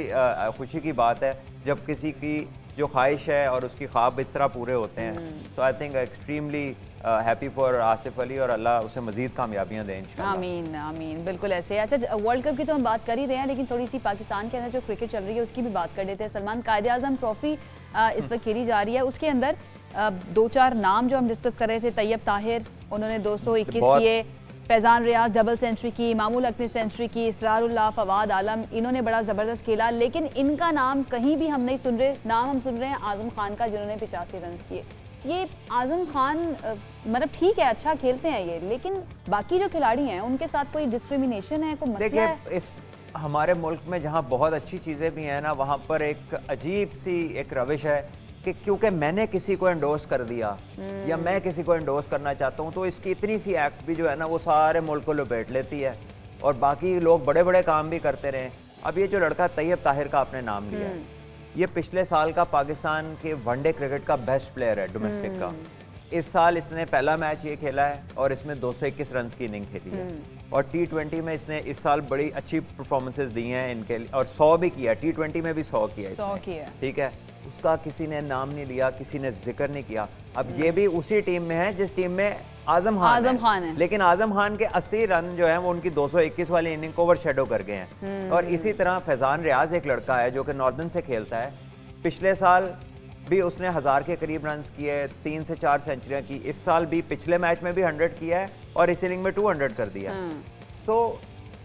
खुशी की बात है जब किसी की जो ख्वाहिश है और उसकी ख्वाब इस तरह पूरे होते हैं। तो I think extremely happy for Asif Ali, और अल्लाह उसे मजीद कामयाबियाँ दें इंशाल्लाह। आमीन आमीन, बिल्कुल ऐसे। अच्छा, वर्ल्ड कप की तो हम बात कर ही रहे हैं, लेकिन थोड़ी सी पाकिस्तान के अंदर जो क्रिकेट चल रही है उसकी भी बात कर लेते हैं। सलमान, कायद-ए-आज़म ट्रॉफी इस वक्त खेली जा रही है, उसके अंदर 2-4 नाम जो हम डिस्कस कर रहे थे, तैयब ताहिर, उन्होंने 221 किए, फैज़ान रियाज डबल सेंचुरी की, मामूल हक ने सेंचुरी की, इसरारुल्लाह, फवाद आलम, इन्होंने बड़ा ज़बरदस्त खेला, लेकिन इनका नाम कहीं भी हम नहीं सुन रहे। नाम हम सुन रहे हैं आज़म खान का, जिन्होंने 85 रन किए। ये आज़म खान मतलब ठीक है, अच्छा खेलते हैं ये, लेकिन बाकी जो खिलाड़ी हैं उनके साथ कोई डिस्क्रिमिनेशन है, कोई मसला है? इस हमारे मुल्क में जहाँ बहुत अच्छी चीज़ें भी हैं ना, वहाँ पर एक अजीब सी एक रविश है कि क्योंकि मैंने किसी को एंडोर्स कर दिया या मैं किसी को एंडोर्स करना चाहता हूँ, तो इसकी इतनी सी एक्ट भी जो है ना वो सारे मुल्क को लपेट लेती है और बाकी लोग बड़े बड़े काम भी करते रहे। अब ये जो लड़का तैयब ताहिर का आपने नाम लिया है, ये पिछले साल का पाकिस्तान के वनडे क्रिकेट का बेस्ट प्लेयर है डोमेस्टिक का। इस साल इसने पहला मैच ये खेला है और इसमें 221 रन की इनिंग खेली है, और T20 में इसने इस साल बड़ी अच्छी परफॉर्मेंसेस दी हैं इनके लिए, और 100 भी किया, T20 में भी 100 किया इसने, ठीक है। उसका किसी ने नाम नहीं लिया, किसी ने जिक्र नहीं किया। अब ये भी उसी टीम में है जिस टीम में आजम खान है, लेकिन आजम खान के 80 रन जो हैं वो उनकी 221 वाली इनिंग को ओवरशैडो कर गए हैं। और इसी तरह फैज़ान रियाज एक लड़का है जो कि नॉर्दर्न से खेलता है, पिछले साल भी उसने 1000 के करीब रन किए, 3 से 4 सेंचुरियां की। इस साल भी पिछले मैच में भी 100 किया है और इस इनिंग में 200 कर दिया।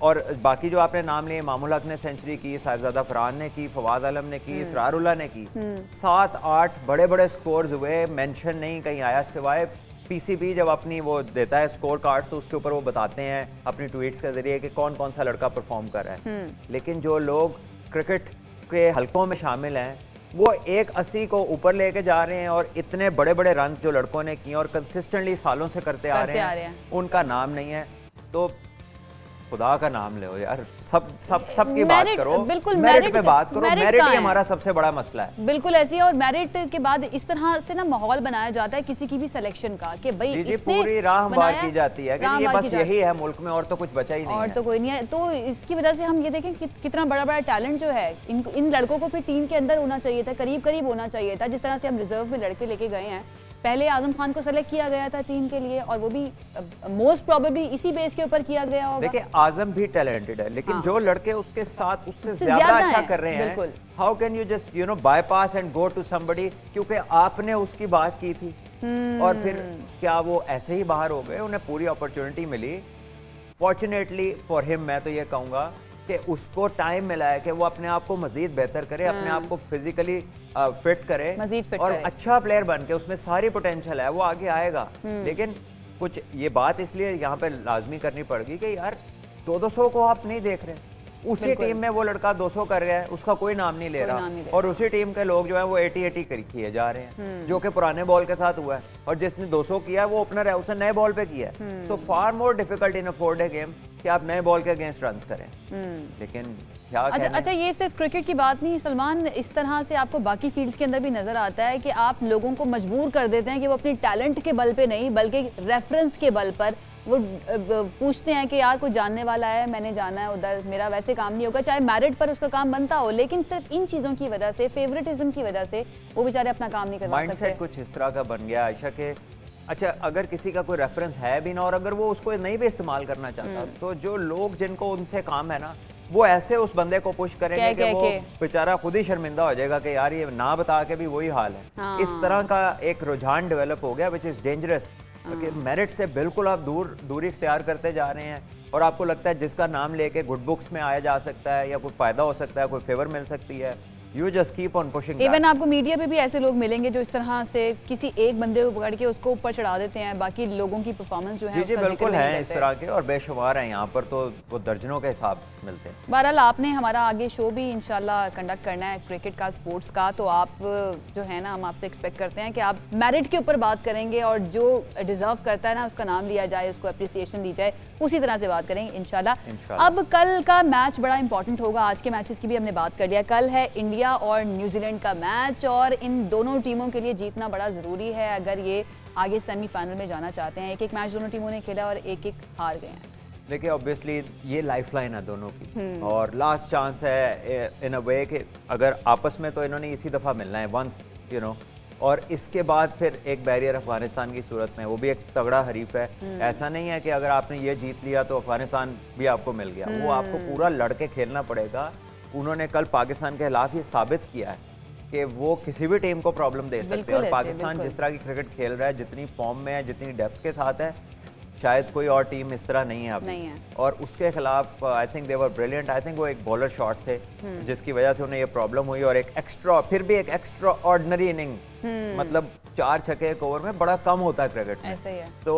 और बाकी जो आपने नाम लिए, मामूल हक ने सेंचुरी की, साहिबजादा फरहान ने की, फवाद आलम ने की, इसरारुल्लाह ने की, 7-8 बड़े बड़े स्कोर्स हुए। मेंशन नहीं कहीं आया, सिवाय पीसीबी जब अपनी वो देता है स्कोर कार्ड तो उसके ऊपर वो बताते हैं अपनी ट्वीट्स के जरिए कि कौन कौन सा लड़का परफॉर्म कर रहा है। लेकिन जो लोग क्रिकेट के हलकों में शामिल हैं वो 180 को ऊपर लेके जा रहे हैं, और इतने बड़े बड़े रन जो लड़कों ने किए और कंसिस्टेंटली सालों से करते आ रहे हैं, उनका नाम नहीं है। तो खुदा का नाम ले यार, सबकी बात करो, बिल्कुल मेरिट पे बात करो। मेरिट ही हमारा सबसे बड़ा मसला है, बिल्कुल ऐसी है। और मेरिट के बाद इस तरह से ना माहौल बनाया जाता है किसी की भी सिलेक्शन का कि भाई जी पूरी राहनुमाई की जाती है कि ये बस यही है मुल्क में, और तो कुछ बचा ही नहीं और तो कोई नहीं है। तो इसकी वजह से हम ये देखें कि कितना बड़ा बड़ा टैलेंट जो है इन लड़कों को फिर टीम के अंदर होना चाहिए था, करीब करीब होना चाहिए था। जिस तरह से हम रिजर्व में लड़के लेके गए हैं, पहले आजम खान को सेलेक्ट किया गया था टीम के लिए, और वो भी मोस्ट प्रोबेबली इसी बेस के ऊपर किया गया होगा। देखिए आजम भी टैलेंटेड है, लेकिन जो लड़के उसके साथ उससे ज्यादा अच्छा कर रहे हैं, how can you just bypass and go to somebody, क्योंकि आपने उसकी बात की थी और फिर क्या वो ऐसे ही बाहर हो गए? उन्हें पूरी अपॉर्चुनिटी मिली। फॉर्चुनेटली फॉर हिम मैं तो ये कहूँगा कि उसको टाइम मिला है कि वो अपने आप को मजीद बेहतर करे, अपने आप को फिजिकली फिट करे, और अच्छा प्लेयर बन के, उसमें सारी पोटेंशियल है, वो आगे आएगा। लेकिन कुछ ये बात इसलिए यहाँ पे लाजमी करनी पड़ेगी कि यार 200 को आप नहीं देख रहे, उसी टीम में वो लड़का 200 कर रहा है, उसका कोई नाम नहीं ले रहा, और उसी टीम के लोग जो है वो 80 किए जा रहे हैं, जो कि पुराने बॉल के साथ हुआ है। और जिसने 200 किया है वो ओपनर है, उसने नए बॉल पे किया है। तो फार more difficult in a 4-डे game कि आप नए बॉल के अगेंस्ट रन करें। लेकिन क्या अच्छा, ये सिर्फ क्रिकेट की बात नहीं सलमान, इस तरह से आपको बाकी फील्ड्स के अंदर भी नजर आता है कि आप लोगों को मजबूर कर देते हैं कि वो अपने टैलेंट के बल पे नहीं बल्कि रेफरेंस के बल पर वो पूछते हैं कि यार कोई जानने वाला है, मैंने जाना है उधर, मेरा वैसे काम नहीं होगा, चाहे मेरिट पर उसका काम बनता हो, लेकिन सिर्फ इन चीज़ों की वजह से, फेवरेटिज्म की वजह से वो बेचारे अपना काम नहीं करवा सकते। माइंडसेट कुछ इस तरह का बन गया आयशा के अच्छा, अगर किसी का कोई रेफरेंस है भी ना और अगर वो उसको नहीं भी इस्तेमाल करना चाहता तो जो लोग जिनको उनसे काम है ना वो ऐसे उस बंदे को पुश करेंगे कि वो बेचारा खुद ही शर्मिंदा हो जाएगा कि यार ये ना बता के भी वही हाल है। हाँ। इस तरह का एक रुझान डेवलप हो गया विच इज़ डेंजरस। मेरिट से बिल्कुल आप दूरी इख्तियार करते जा रहे हैं और आपको लगता है जिसका नाम लेके गुड बुक्स में आया जा सकता है या कोई फ़ायदा हो सकता है, कोई फेवर मिल सकती है, You just keep on pushing Even आपको मीडिया पे भी ऐसे लोग मिलेंगे जो इस तरह से किसी एक बंदे को पकड़ के उसको ऊपर चढ़ा देते हैं, बाकी लोगों की परफॉर्मेंस जो है जी बिल्कुल है इस तरह के और बेशुमार हैं यहाँ पर, तो वो दर्जनों के हिसाब मिलते हैं। बहरहाल आपने हमारा आगे शो भी इंशाल्लाह कंडक्ट करना है क्रिकेट का, स्पोर्ट्स का, तो आप जो है ना हम आपसे एक्सपेक्ट करते हैं कि आप मेरिट के ऊपर बात करेंगे और जो डिजर्व करता है ना उसका नाम लिया जाए, उसको अप्रिसिएशन दी जाए, उसी तरह से बात करेंगे इंशाल्लाह। अब कल का मैच बड़ा इंपॉर्टेंट होगा, आज के मैचेस की भी हमने बात कर लिया। कल है इंडिया और न्यूजीलैंड का मैच और इन दोनों टीमों के लिए जीतना बड़ा ज़रूरी है अगर ये आगे सेमीफाइनल में जाना चाहते हैं। एक एक मैच दोनों टीमों ने खेला और एक एक हार गए हैं। देखिए ऑब्वियसली ये लाइफलाइन है दोनों की और लास्ट चांस है इन अ वे कि अगर आपस में तो इन्होंने इसी दफ़ा मिलना है वंस यू नो, और इसके बाद फिर एक बैरियर अफगानिस्तान की सूरत में, वो भी एक तगड़ा हरीफ है। ऐसा नहीं है कि अगर आपने ये जीत लिया तो अफगानिस्तान भी आपको मिल गया, वो आपको पूरा लड़के खेलना पड़ेगा। उन्होंने कल पाकिस्तान के खिलाफ ये साबित किया है कि वो किसी भी टीम को प्रॉब्लम दे सकते हैं और पाकिस्तान जिस तरह की क्रिकेट खेल रहा है, जितनी फॉर्म में है, जितनी डेप्थ के साथ है, शायद कोई और टीम इस तरह नहीं है अभी नहीं है। और उसके खिलाफ I think they were brilliant. I think वो एक बॉलर शॉट थे जिसकी वजह से उन्हें ये प्रॉब्लम हुई और एक एक्स्ट्रा, फिर भी एक एक्स्ट्रा ऑर्डिनरी इनिंग, मतलब 4 छक्के एक ओवर में बड़ा कम होता है क्रिकेट में, ऐसे ही है। तो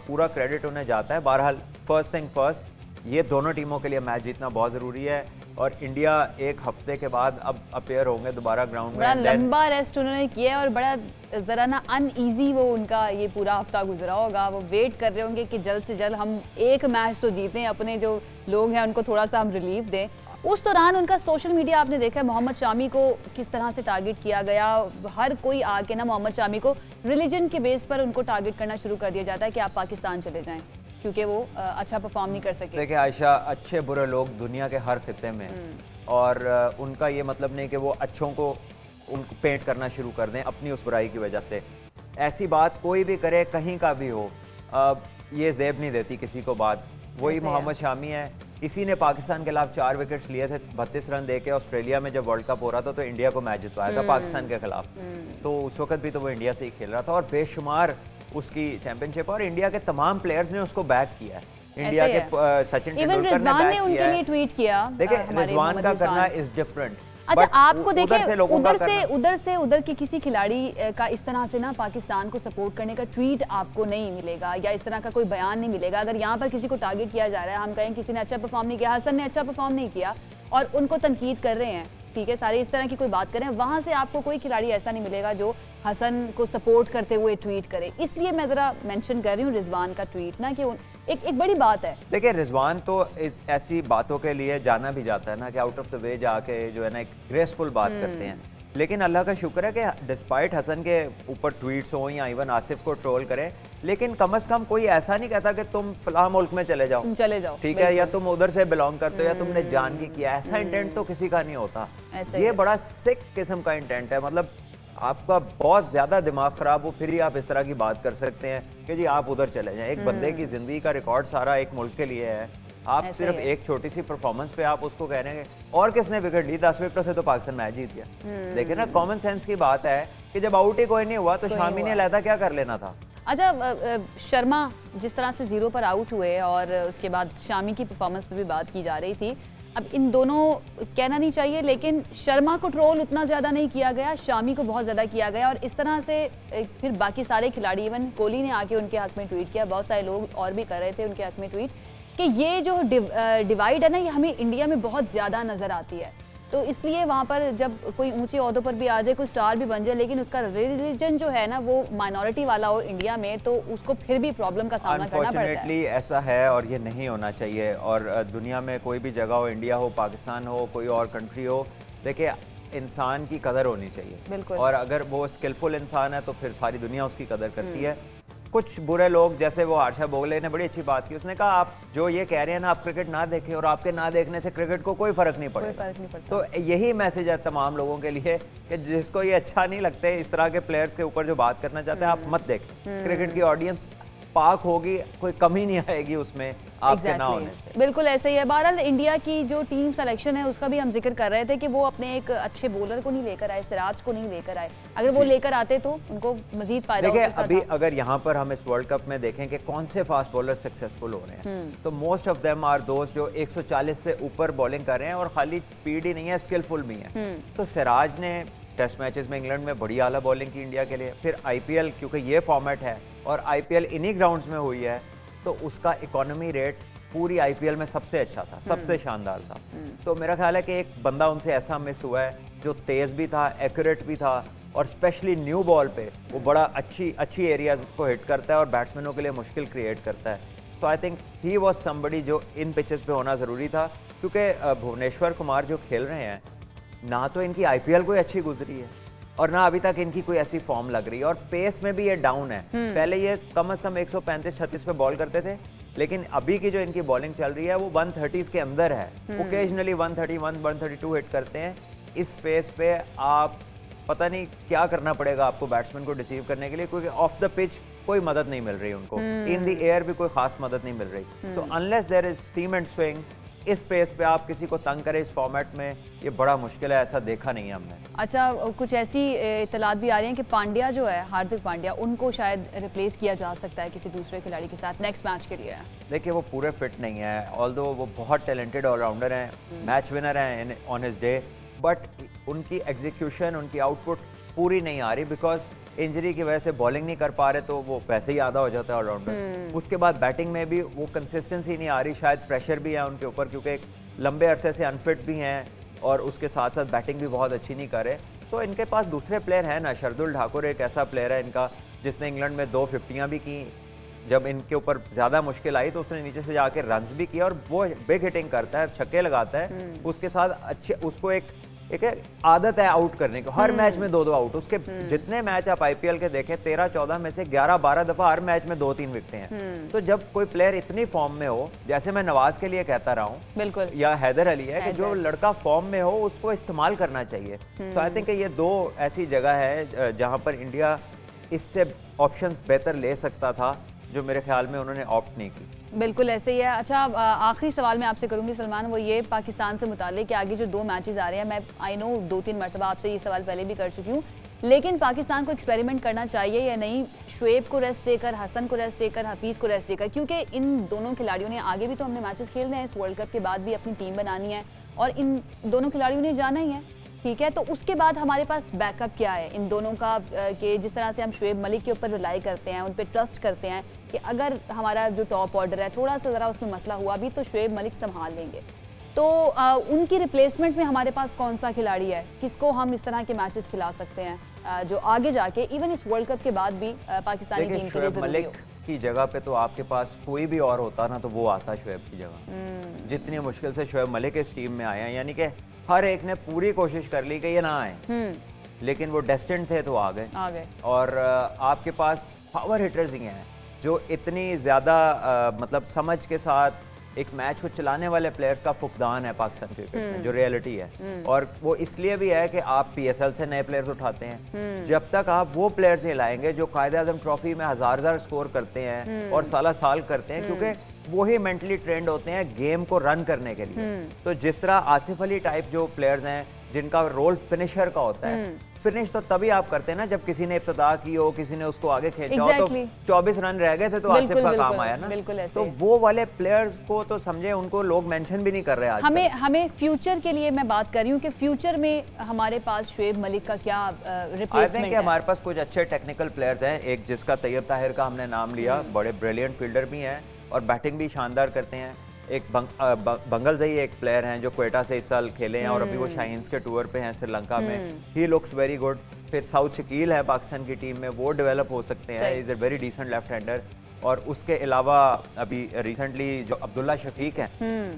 पूरा क्रेडिट उन्हें जाता है। बहरहाल फर्स्ट थिंग फर्स्ट, ये दोनों टीमों के लिए मैच जीतना बहुत ज़रूरी है और इंडिया एक हफ्ते के बाद अब अपेयर होंगे दोबारा ग्राउंड में। बड़ा लंबा रेस्ट उन्होंने किया और बड़ा ज़रा ना अनईजी वो उनका ये पूरा हफ्ता गुजरा होगा। वो वेट कर रहे होंगे कि जल्द से जल्द हम एक मैच तो जीतें, अपने जो लोग हैं उनको थोड़ा सा हम रिलीफ दें। उस दौरान उनका सोशल मीडिया आपने देखा है, मोहम्मद शामी को किस तरह से टारगेट किया गया। हर कोई आके ना मोहम्मद शामी को रिलीजन के बेस पर उनको टारगेट करना शुरू कर दिया जाता है कि आप पाकिस्तान चले जाएं क्योंकि वो अच्छा परफॉर्म नहीं कर सके। देखिए आयशा, अच्छे बुरे लोग दुनिया के हर खित्ते में और उनका ये मतलब नहीं कि वो अच्छों को उनको पेंट करना शुरू कर दें अपनी उस बुराई की वजह से। ऐसी बात कोई भी करे, कहीं का भी हो, ये जेब नहीं देती किसी को बात। वही मोहम्मद शामी है, इसी ने पाकिस्तान के खिलाफ 4 विकेट्स लिए थे 32 रन देके। ऑस्ट्रेलिया में जब वर्ल्ड कप हो रहा था तो इंडिया को मैच जितवाया था पाकिस्तान के खिलाफ, तो उस वक्त भी तो वो इंडिया से ही खेल रहा था और बेशुमार उसकी चैंपियनशिप और इंडिया के तमाम प्लेयर्स ने उसको बैक किया है। इंडिया के सचिन तेंदुलकर ने बैक उनके किया लिए ट्वीट किया। देखिए रिजवान का करना इज डिफरेंट। अच्छा आपको देखिए उधर के किसी खिलाड़ी का इस तरह से ना पाकिस्तान को सपोर्ट करने का ट्वीट आपको नहीं मिलेगा या इस तरह का कोई बयान नहीं मिलेगा। अगर यहाँ पर किसी को टारगेट किया जा रहा है, हम कहें किसी ने अच्छा परफॉर्म नहीं किया, हसन ने अच्छा परफॉर्म नहीं किया और उनको तनकीद कर रहे हैं, ठीक है, सारे इस तरह की कोई बात करें, वहां से आपको कोई खिलाड़ी ऐसा नहीं मिलेगा जो हसन को सपोर्ट करते हुए ट्वीट करे। इसलिए मैं जरा मेंशन कर रही हूँ रिजवान का ट्वीट ना, कि एक बड़ी बात है। देखिए रिजवान तो ऐसी बातों के लिए जाना भी जाता है ना कि आउट ऑफ द वे जाके जो है ना एक ग्रेसफुल बात करते हैं, लेकिन अल्लाह का शुक्र है कि डिस्पाइट हसन के ऊपर ट्वीट्स हो या इवन आसिफ को ट्रोल करें, लेकिन कम से कम कोई ऐसा नहीं कहता कि तुम फलां मुल्क में चले जाओ, ठीक है, या तुम उधर से बिलोंग करते हो या तुमने जान के किया। ऐसा इंटेंट तो किसी का नहीं होता। ये बड़ा सिक किस्म का इंटेंट है, मतलब आपका बहुत ज्यादा दिमाग खराब हो फिर ही आप इस तरह की बात कर सकते हैं कि जी आप उधर चले जाएं। एक बंदे की जिंदगी का रिकॉर्ड सारा एक मुल्क के लिए है, आप सिर्फ एक छोटी सी परफॉर्मेंस पे आप उसको कह रहे हैं और किसने विकेट ली, 10 विकेटों से तो पाकिस्तान मैच जीत गया। देखिए ना, कॉमन सेंस की बात है कि जब आउट ही कोई नहीं हुआ तो शामी ने लहदा क्या कर लेना था। अच्छा शर्मा जिस तरह से 0 पर आउट हुए और उसके बाद शामी की परफॉर्मेंस पे भी बात की जा रही थी। अब इन दोनों कहना नहीं चाहिए, लेकिन शर्मा को ट्रोल उतना ज़्यादा नहीं किया गया, शामी को बहुत ज़्यादा किया गया और इस तरह से फिर बाकी सारे खिलाड़ी, इवन कोहली ने आके उनके हक में ट्वीट किया, बहुत सारे लोग और भी कर रहे थे उनके हक में ट्वीट, कि ये जो डिवाइड है ना, ये हमें इंडिया में बहुत ज़्यादा नज़र आती है। तो इसलिए वहाँ पर जब कोई ऊंचे ओहदों पर भी आ जाए, कोई स्टार भी बन जाए, लेकिन उसका रिलीजन जो है ना वो माइनॉरिटी वाला हो इंडिया में, तो उसको फिर भी प्रॉब्लम का सामना करना पड़ता है। अनफॉर्चुनेटली ऐसा है और ये नहीं होना चाहिए। और दुनिया में कोई भी जगह हो, इंडिया हो, पाकिस्तान हो, कोई और कंट्री हो, देखिए इंसान की कदर होनी चाहिए। और अगर वो स्किलफुल इंसान है तो फिर सारी दुनिया उसकी कदर करती है। कुछ बुरे लोग, जैसे वो आशा बोगले ने बड़ी अच्छी बात की, उसने कहा आप जो ये कह रहे हैं ना, आप क्रिकेट ना देखें, और आपके ना देखने से क्रिकेट को कोई फर्क नहीं पड़ेगा। तो यही मैसेज है तमाम लोगों के लिए कि जिसको ये अच्छा नहीं लगते इस तरह के प्लेयर्स के ऊपर जो बात करना चाहते हैं, आप मत देखें। क्रिकेट की ऑडियंस पाक होगी, कोई कमी नहीं आएगी उसमें आपके ना होने से। बिल्कुल ऐसे ही है। बहरहाल इंडिया की जो टीम सिलेक्शन है उसका भी हम जिक्र कर रहे थे कि वो अपने एक अच्छे बॉलर को नहीं लेकर आए, सिराज को नहीं लेकर आए। अगर वो लेकर आते तो उनको मजीद फायदा हो सकता था। अभी अगर यहाँ पर हम इस वर्ल्ड कप में देखें कि कौन से फास्ट बॉलर सक्सेसफुल हो रहे हैं, तो मोस्ट ऑफ देम आर दोस्त जो 140 से ऊपर बॉलिंग कर रहे हैं, और खाली स्पीड ही नहीं है, स्किलफुल भी है। तो सिराज ने टेस्ट मैचेस में इंग्लैंड में बड़ी आला बॉलिंग की इंडिया के लिए। फिर आईपीएल, क्योंकि ये फॉर्मेट है और आईपीएल इन्हीं ग्राउंड्स में हुई है, तो उसका इकोनॉमी रेट पूरी आईपीएल में सबसे अच्छा था, सबसे शानदार था। तो मेरा ख्याल है कि एक बंदा उनसे ऐसा मिस हुआ है जो तेज़ भी था, एक्यूरेट भी था, और स्पेशली न्यू बॉल पे वो बड़ा अच्छी एरियाज को हिट करता है और बैट्समैनों के लिए मुश्किल क्रिएट करता है। तो I think he was somebody जो इन पिचेस पे होना ज़रूरी था, क्योंकि भुवनेश्वर कुमार जो खेल रहे हैं, ना तो इनकी आईपीएल कोई अच्छी गुजरी है और ना अभी तक इनकी कोई ऐसी फॉर्म लग रही है, और पेस में भी ये डाउन है। पहले ये कम से कम 135-36 पे बॉल करते थे, लेकिन अभी की जो इनकी बॉलिंग चल रही है वो 130s के अंदर है। ओकेजनली 131, 132 हिट करते हैं। इस पेस पे आप पता नहीं क्या करना पड़ेगा आपको बैट्समैन को डिसीव करने के लिए, क्योंकि ऑफ द पिच कोई मदद नहीं मिल रही उनको, इन द एयर भी कोई खास मदद नहीं मिल रही। तो unless there is seam and swing, इस पेस पे आप किसी को तंग करें इस फॉर्मेट में, ये बड़ा मुश्किल है, ऐसा देखा नहीं है हमने। अच्छा, कुछ ऐसी इत्तलात भी आ रही हैं कि पांड्या जो है, हार्दिक पांड्या, उनको शायद रिप्लेस किया जा सकता है किसी दूसरे खिलाड़ी के साथ नेक्स्ट मैच के लिए। देखिए वो पूरे फिट नहीं है, ऑल्दो वो बहुत टैलेंटेड ऑलराउंडर हैं, मैच विनर हैं ऑन हिज डे, बट उनकी एग्जीक्यूशन, उनकी आउटपुट पूरी नहीं आ रही, बिकॉज इंजरी की वजह से बॉलिंग नहीं कर पा रहे, तो वो वैसे ही आधा हो जाता है ऑलराउंडर। उसके बाद बैटिंग में भी वो कंसिस्टेंसी नहीं आ रही, शायद प्रेशर भी है उनके ऊपर, क्योंकि एक लंबे अरसे से अनफिट भी हैं और उसके साथ साथ बैटिंग भी बहुत अच्छी नहीं कर रहे। तो इनके पास दूसरे प्लेयर हैं ना, शार्दुल ठाकुर एक ऐसा प्लेयर है इनका जिसने इंग्लैंड में 2 50 भी की। जब इनके ऊपर ज़्यादा मुश्किल आई तो उसने नीचे से जाके रन्स भी किया, और वो बिग हिटिंग करता है, छक्के लगाता है। उसके साथ अच्छे, उसको एक आदत है आउट करने को, हर मैच में 2-2 आउट। उसके जितने मैच आप आईपीएल के देखें, 13-14 में से 11-12 दफा हर मैच में 2-3 विकेटें हैं। तो जब कोई प्लेयर इतनी फॉर्म में हो, जैसे मैं नवाज के लिए कहता रहा हूँ, बिल्कुल, या हैदर अली है, कि जो लड़का फॉर्म में हो उसको इस्तेमाल करना चाहिए। तो आई थिंक ये 2 ऐसी जगह है जहाँ पर इंडिया इससे ऑप्शंस बेहतर ले सकता था, जो मेरे ख्याल में उन्होंने ऑप्ट नहीं की। बिल्कुल ऐसे ही है। अच्छा, आखिरी सवाल मैं आपसे करूंगी सलमान, वो ये पाकिस्तान से मुताल्लिक कि आगे जो 2 मैचेस आ रहे हैं, मैं आई नो 2-3 मरतबा आपसे ये सवाल पहले भी कर चुकी हूँ, लेकिन पाकिस्तान को एक्सपेरिमेंट करना चाहिए या नहीं? शुएब को रेस्ट देकर, हसन को रेस्ट देकर, हफीज़ को रेस्ट देकर, क्योंकि इन दोनों खिलाड़ियों ने आगे भी तो हमने मैचेस खेलने हैं, इस वर्ल्ड कप के बाद भी अपनी टीम बनानी है और इन दोनों खिलाड़ियों ने जाना ही है, ठीक है? तो उसके बाद हमारे पास बैकअप क्या है इन दोनों का, कि जिस तरह से हम शुएब मलिक के ऊपर रिलाई करते हैं, उन पर ट्रस्ट करते हैं कि अगर हमारा जो टॉप ऑर्डर है थोड़ा सा ज़रा उसमें मसला हुआ भी तो शुएब मलिक संभाल लेंगे। तो उनकी रिप्लेसमेंट में हमारे पास कौन सा खिलाड़ी है, किसको हम इस तरह के मैचेस खिला सकते हैं जो आगे जाके इवन इस वर्ल्ड कप के बाद भी पाकिस्तानी टीम के लिए ज़रूरी हो? की जगह पे तो आपके पास कोई भी और होता ना, तो वो आता शुएब की जगह। जितनी मुश्किल से शुएब मलिक इस टीम में आए हैं, यानी कि हर एक ने पूरी कोशिश कर ली कि ये ना आए, लेकिन वो डेस्टिन्ड थे तो आ गए। और आपके पास पावर हिटर्स ही हैं जो इतनी ज़्यादा मतलब समझ के साथ एक मैच को चलाने वाले प्लेयर्स का फुकदान है पाकिस्तान क्रिकेट में, जो रियलिटी है। और वो इसलिए भी है कि आप पीएसएल से नए प्लेयर्स उठाते हैं, जब तक आप वो प्लेयर्स नहीं लाएंगे जो कायदे-आज़म ट्रॉफी में हजार स्कोर करते हैं और साल करते हैं, क्योंकि वही मेंटली ट्रेंड होते हैं गेम को रन करने के लिए। तो जिस तरह आसिफ अली टाइप जो प्लेयर्स हैं जिनका रोल फिनिशर का होता है, फिनिश तो तभी आप करते हैं ना जब किसी ने इब्तिदा की हो, किसी ने उसको आगे खींचा हो, तो 24 रन रह गए थे तो आसिफ का काम आया ना। तो वो वाले प्लेयर्स को तो समझे, उनको लोग मेंशन भी नहीं कर रहे आज। हमें फ्यूचर के लिए मैं बात कर रही हूँ कि फ्यूचर में हमारे पास शुएब मलिक का क्या रिप्लेसमेंट है? हमारे पास कुछ अच्छे टेक्निकल प्लेयर्स हैं, एक जिसका तैयब ताहिर का हमने नाम लिया, बड़े ब्रिलियंट फील्डर भी हैं और बैटिंग भी शानदार करते हैं। एक बंगलजई एक प्लेयर हैं जो क्वेटा से इस साल खेले हैं और अभी वो शाहीन्स के टूर पे हैं श्रीलंका में, ही लुक्स वेरी गुड। फिर साउथ शकील है पाकिस्तान की टीम में, वो डेवलप हो सकते हैं, is a very decent left hander. और उसके अलावा अभी रिसेंटली जो अब्दुल्ला शफीक हैं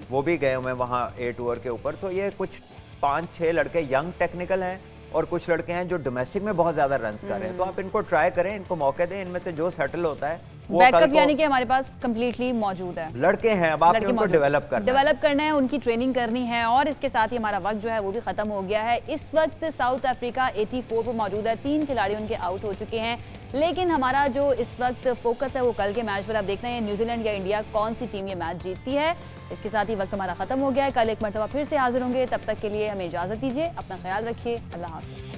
वो भी गए हुए हैं वहाँ ए टूर के ऊपर। तो ये कुछ 5-6 लड़के यंग टेक्निकल हैं और कुछ लड़के हैं जो डोमेस्टिक में बहुत ज्यादा रन्स कर रहे हैं। तो आप इनको ट्राई करें, इनको मौके दें, इनमें से जो सेटल होता है वो बैकअप यानी कि हमारे पास कंप्लीटली मौजूद है। लड़के हैं, अब आपने उनको डेवलप करना है, उनकी ट्रेनिंग करनी है। और इसके साथ ही हमारा वक्त जो है वो भी खत्म हो गया है। इस वक्त साउथ अफ्रीका 84 पर मौजूद है, 3 खिलाड़ी उनके आउट हो चुके हैं। लेकिन हमारा जो इस वक्त फोकस है वो कल के मैच पर। आप देखना है न्यूजीलैंड या इंडिया कौन सी टीम ये मैच जीतती है। इसके साथ ही वक्त हमारा खत्म हो गया है। कल एक मरतबा फिर से हाजिर होंगे, तब तक के लिए हमें इजाजत दीजिए, अपना ख्याल रखिए, अल्लाह हाफ़िज़।